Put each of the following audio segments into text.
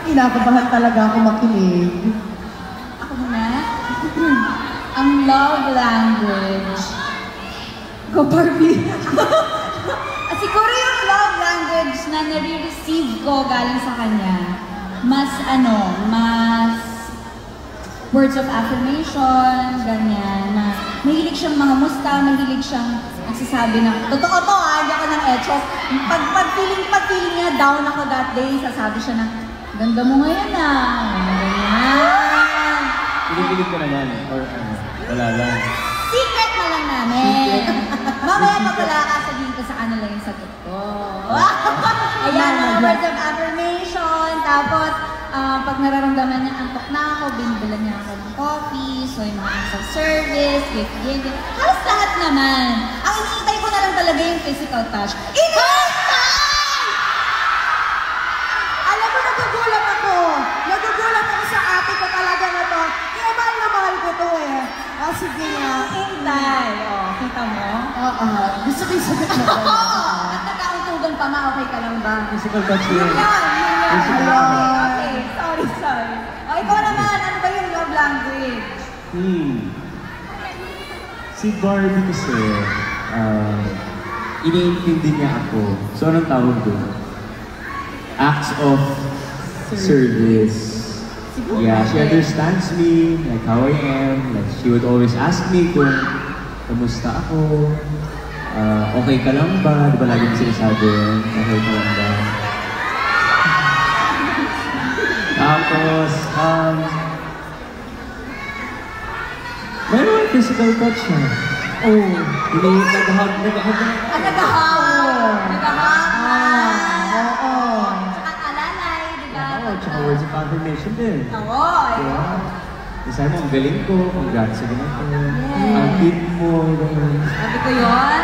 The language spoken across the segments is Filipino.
Kinakabahan talaga ako makinig. Ako muna. Ang love language. Go, Barbie! Siguro yung love language na nare-receive ko galing sa kanya, mas words of affirmation, ganyan, na mahilig siyang mangamusta, mahilig siyang nagsasabi na, totoo to hindi ako ng etchos. Pag feeling niya down ako that day, sasabi siya na, ganda mo ngayon ganyan. Pinipilig ka naman, or wala lang? Secret na lang namin. Mamaya pag wala ka, sabihin ko sa kanila yung sagot ko. Ayan, mga words of affirmation. Tapos, pag nararamdaman niya antok na ako, binibila niya ako ng coffee. So, yung mga acts of service, gift giving. Halos lahat naman. Ang iniintay ko na lang talaga yung physical touch. Alam mo, nagugulat ako. Nagugulat ako sa ate ko talaga na to. Kaya mahal na mahal ko to eh. Sige nga. Hintay. Kita mo? Oo. Gusto ko yung sagot na to. At nagkauntugan pa ma, okay ka lang ba? Physical touch yun. Okay. Sorry. O, ikaw naman, ano ba yung love language? Si Barbie kasi, iniintindi niya ako. So, anong tawag doon? Acts of service. Yeah, she understands me, like how I am. Like, she would always ask me kung kamusta ako, okay ka lang ba? Di ba lagi mo sinasabi yun? Okay ka lang ba? Tapos, meron physical touch siya. Nag-hug. Tsaka words of affirmation din. Sabi mo, ang galing ko, congrats sa ganito. Ang tip mo, Sabi ko yun?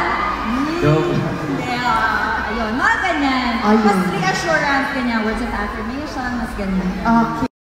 Ayun, mga ganyan. Mas reassurance ganyan, words of affirmation, mas ganyan. Okay.